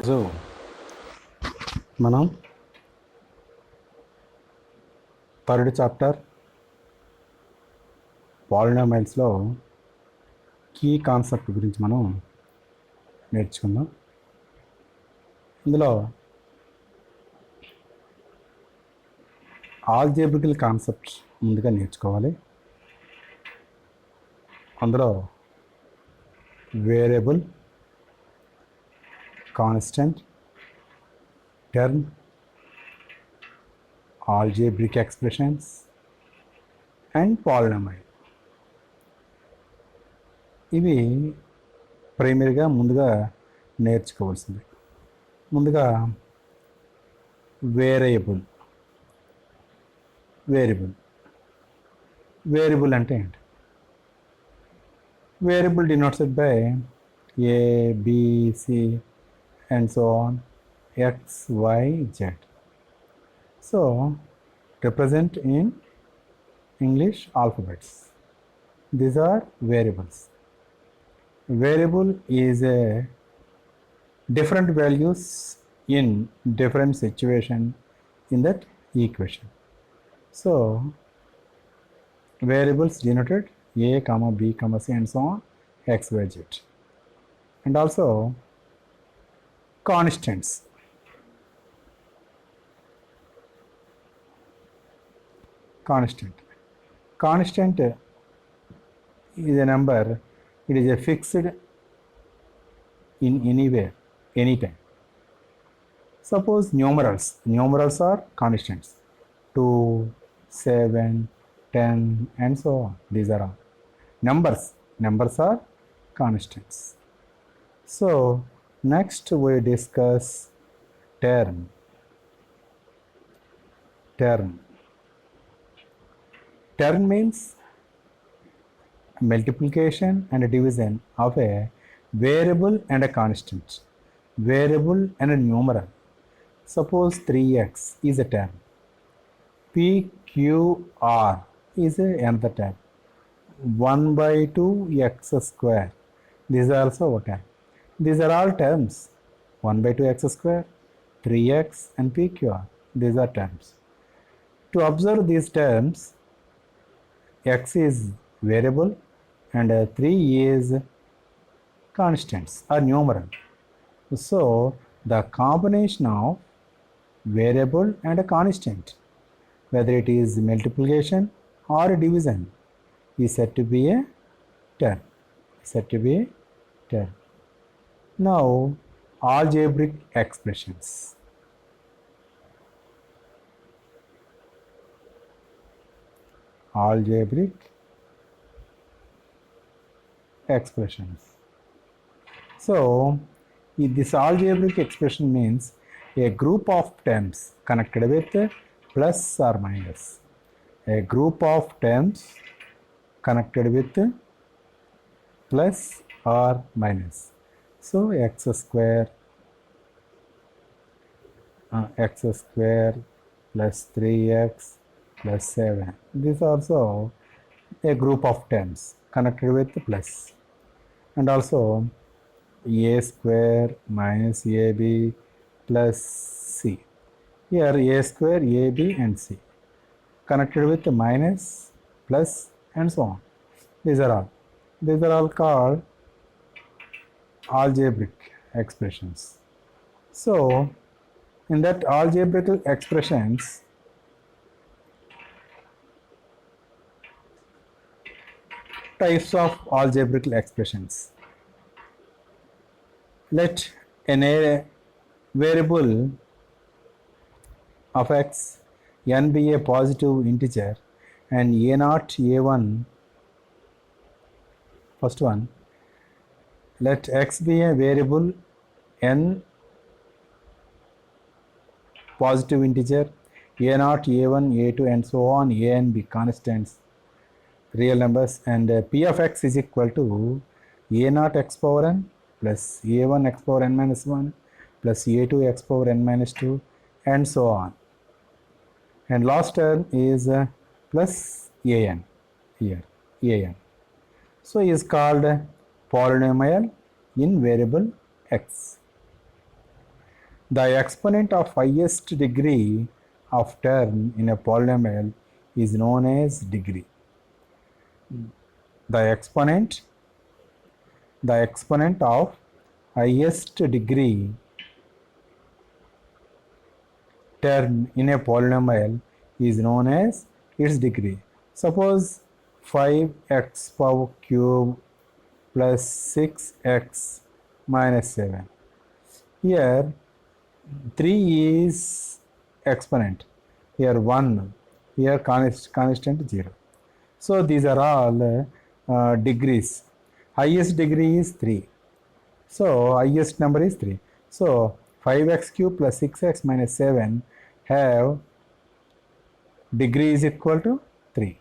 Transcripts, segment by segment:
So మనం third chapter పాలినామియల్స్లో key concept గురించి మనం నేర్చుకుందాం. ఇందులో ఆల్జీబ్రికల్ కాన్సెప్ట్ ముందుగా నేర్చుకోవాలి. అందులో variable, constant, term, algebraic expressions and polynomial ఇవి ప్రైమరీగా ముందుగా నేర్చుకోవాల్సింది. ముందుగా వేరియబుల్. వేరియబుల్ అంటే ఏంటి? Variable denoted by A, B, C and so on, X, Y, Z. So represent in English alphabets. These are variables. Variable is a different values in different situation in that equation. So variables denoted a comma b comma c and so on, x, y, z. And also constants. Constant is a number. It is a fixed in anywhere, anytime. Suppose numerals are constants. 2, 7, 10 and so on. These are all numbers are constants. So next we discuss term. Term means multiplication and division of a variable and a constant, variable and a numeral. Suppose 3x is a term, pqr is another term, 1 by 2 x square, this is also a term. These are all terms. 1 by 2 x square, 3x and pqr, these are terms. To observe these terms, x is variable and 3 is constants or numeral. So the combination of variable and a constant, whether it is multiplication or division, is said to be a term. Now algebraic expressions. Algebraic expressions. So this algebraic expression means a group of terms connected with plus or minus. A group of terms connected with plus or minus. So x square plus 3x plus 7. This is also a group of terms connected with plus. And also a square minus ab plus c. Here a square, ab and c connected with minus, plus and so on. These are all called algebraic expressions. So in that algebraic expressions, types of algebraic expressions. Let an variable of x n be a positive integer and a0 a1. First one, let x be a variable n positive integer, a0 a1 a2 and so on, a n be constants, real numbers, and p of x is equal to a0 x power n plus a1 x power n minus 1 plus a2 x power n minus 2 and so on. And last term is plus an here, an. So is called polynomial in variable x. The exponent of highest degree of term in a polynomial is known as degree. The exponent of highest degree term in a polynomial is known as its degree. Suppose 5x power cube plus 6x minus 7. Here 3 is exponent, here 1, here constant 0. So these are all degrees. Highest degree is 3. So highest number is 3. So 5x cube plus 6x minus 7 have degree is equal to 3.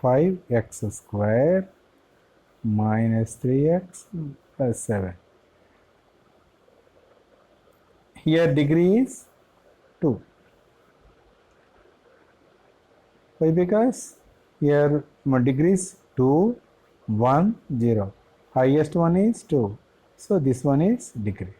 5x square minus 3x plus 7. Here degree is 2. Why? Because here degree is 2, 1, 0. Highest one is 2. So this one is degree.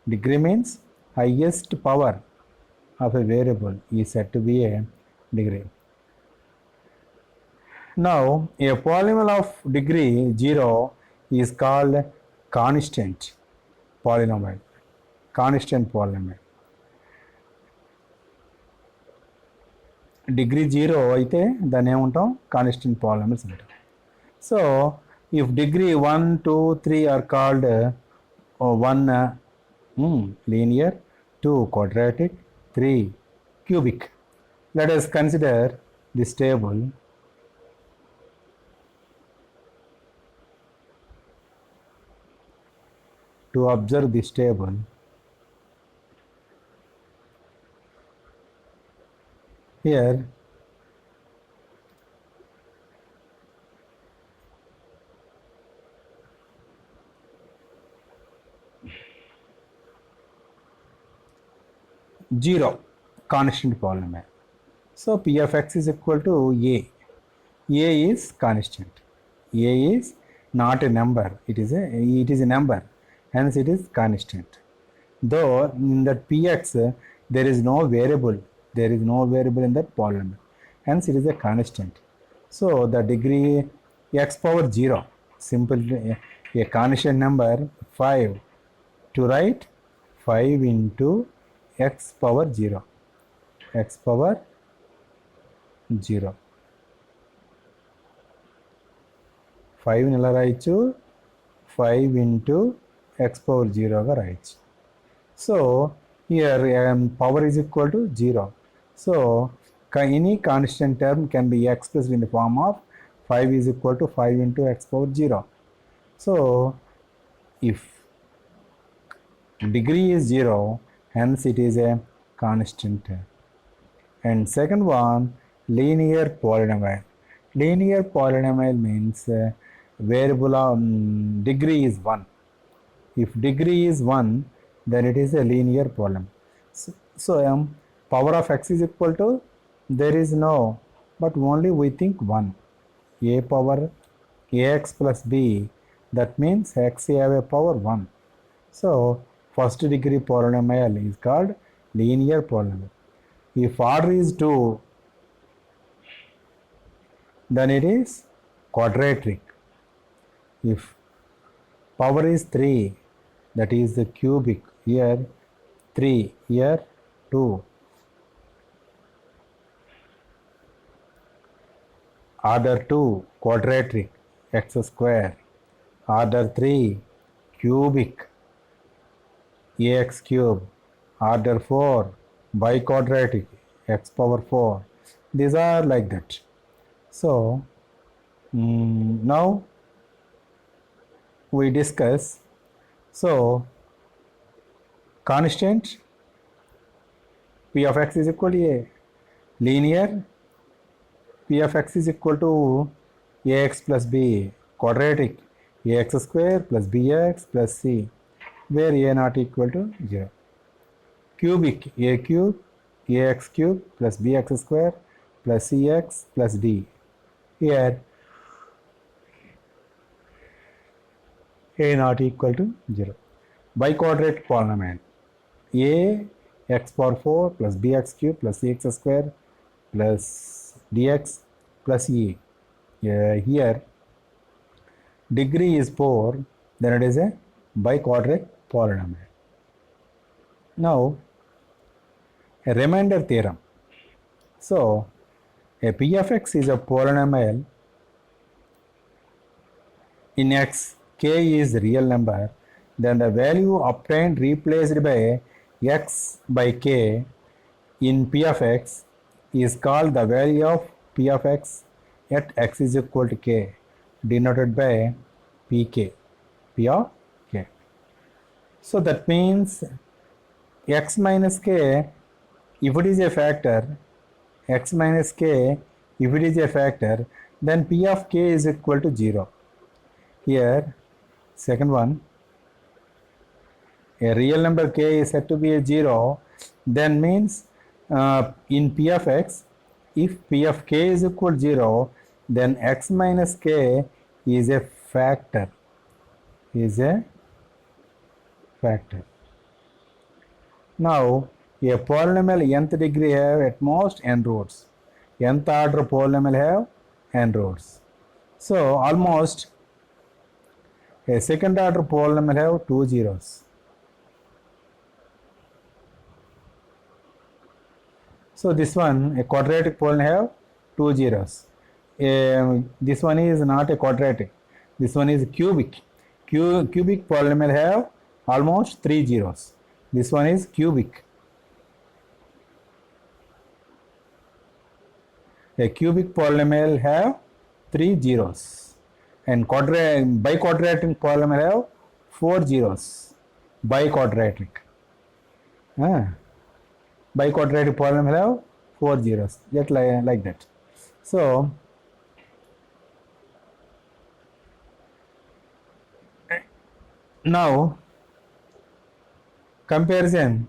Degree means highest power of a variable is said to be a degree. Now a polynomial of degree 0 is called constant polynomial. Constant polynomial. Degree 0 అయితే దాన్ని ఏమంటాం constant polynomials అంటాం. So if degree 1, 2, 3 are called 1 linear, 2 quadratic, 3 cubic. Let us consider this table. To observe this table, here zero constant polynomial. So p of x is equal to a. A is constant. A is not a number. It is a number. Hence it is constant. Though in that px there is no variable. There is no variable in that polynomial. Hence it is a constant. So the degree x power 0. Simple a constant number 5. To write 5 into x power 0. X power 0. 5 ని ఎలా రాయొచ్చు 5 into x power 0 గా రాయొచ్చు. So here power is equal to 0. So any constant term can be expressed in the form of 5 is equal to 5 into x power 0. So if degree is 0, hence it is a constant term. And second one, linear polynomial. Linear polynomial means variable degree is 1. If degree is 1, then it is a linear polynomial. So power of x is equal to, there is no, but only we think 1. A power ax plus b, that means x have a power 1. So first degree polynomial is called linear polynomial. If order is 2, then it is quadratic. If power is 3, that is the cubic. Here 3, here 2. Order 2 quadratic, x square. Order 3 cubic, ax cube. Order 4 biquadratic, x power 4. These are like that. So now we discuss. So constant p of x is equal to a. Linear p of x is equal to ax plus b. Quadratic ax square plus bx plus c, where a not equal to 0. Cubic a cube ax cube plus bx square plus cx plus d. Here a not equal to 0. Biquadratic polynomial. a x power 4 plus bx cube plus cx square plus dx plus e. Here degree is 4, then it is a biquadratic polynomial. Now a remainder theorem. So a p of x is a polynomial in x, k is real number, then the value obtained replaced by x by k in p of x is called the value of p of x at x is equal to k, denoted by pk, p of k. So that means x minus k, if it is a factor, x minus k, if it is a factor, then p of k is equal to 0. Here, second one, a real number k is said to be a 0, then means in p of x, if p of k is equal to 0, then x minus k is a factor, Now, a polynomial nth degree have at most n roots. Nth order polynomial have n roots. So, almost a second order polynomial have 2 zeros. So this one, a quadratic polynomial have 2 zeros. This one is not a quadratic. This one is cubic. Cubic polynomial have almost 3 zeros. This one is cubic. A cubic polynomial have 3 zeros. And biquadratic polynomial have 4 zeros. Biquadratic. Biquadratic polynomial have 4 zeros, just like that. So now comparison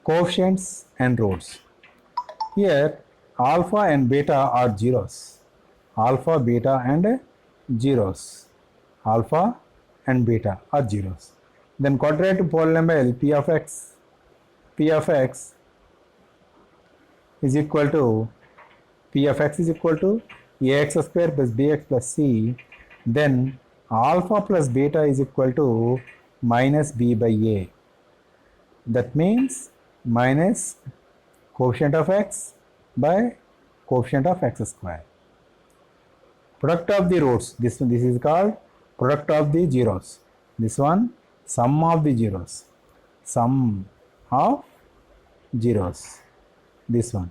coefficients and roots. Here alpha and beta are zeros. Alpha, beta and zeros. Alpha and beta are zeros. Then quadratic polynomial p of x is equal to ax square plus bx plus c. Then alpha plus beta is equal to minus b by a. That means minus coefficient of x by coefficient of x square. Product of the roots. This is called product of the zeros. This one, sum of the zeros. Sum of zeros. This one.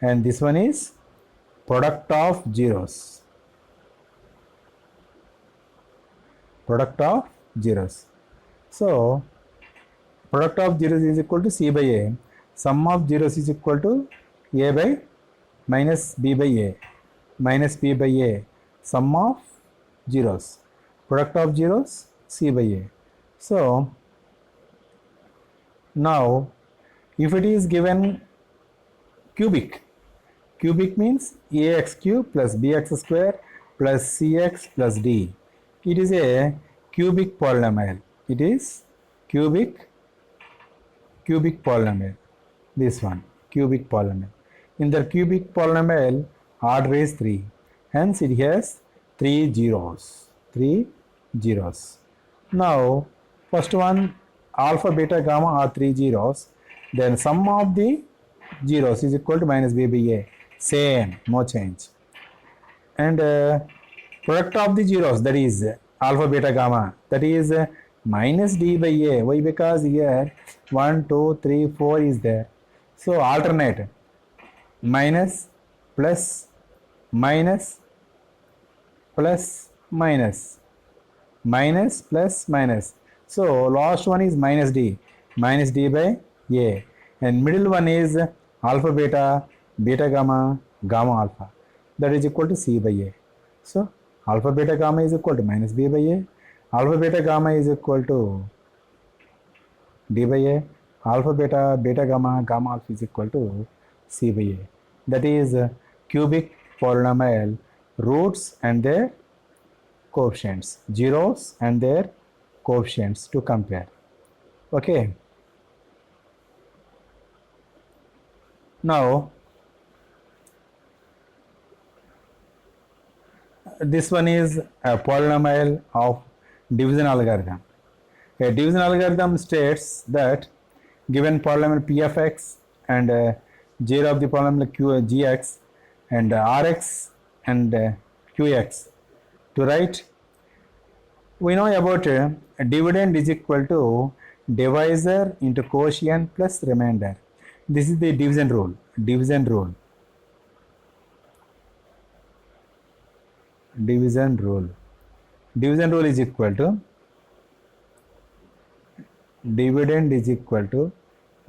And this one is product of zeros. Product of zeros. So, product of zeros is equal to c by a. Sum of zeros is equal to a by minus b by a. Minus b by a. Sum of zeros. Product of zeros, c by a. So, now if it is given cubic means ax cube plus bx square plus cx plus d. It is a cubic polynomial. It is cubic polynomial. This one, cubic polynomial. In the cubic polynomial, order is 3. Hence, it has 3 zeros. 3 zeros. Now, first one, alpha, beta, gamma are 3 zeros. Then sum of the zeros is equal to minus b by a. Same, no change. And product of the zeros, that is alpha, beta, gamma, that is minus d by a. Why? Because here 1, 2, 3, 4 is there. So alternate minus, plus, minus, plus, minus, minus, plus, minus. So last one is minus d by a. And middle one is alpha, beta, beta, gamma, gamma, alpha. That is equal to c by a. So alpha, beta, gamma is equal to minus b by a. Alpha, beta, gamma is equal to d by a. Alpha, beta, beta, gamma, gamma, alpha is equal to c by a. That is cubic polynomial roots and their coefficients, zeros and their coefficients to compare. Okay. Now this one is a polynomial of division algorithm. A division algorithm states that given polynomial p of x and 0 of the polynomial gx and rx and qx, to write, we know about dividend is equal to divisor into quotient plus remainder. This is the division rule. Division rule. Division rule. Division rule is equal to dividend is equal to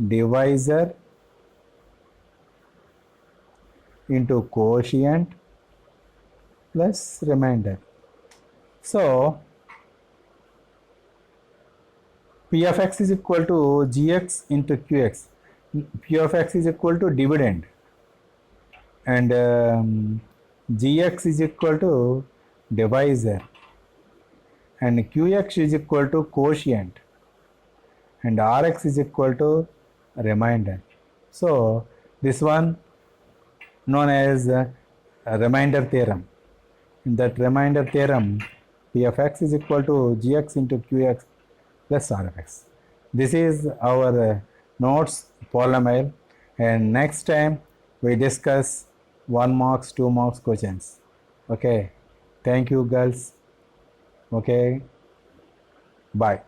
divisor into quotient plus remainder. So p of x is equal to gx into qx. P of x is equal to dividend and gx is equal to divisor and qx is equal to quotient and rx is equal to remainder. So this one known as remainder theorem. In that remainder theorem, p of x is equal to gx into qx plus r of x. This is our notes polynomial, and next time we discuss 1 marks, 2 marks questions. Okay, thank you girls. Okay, bye.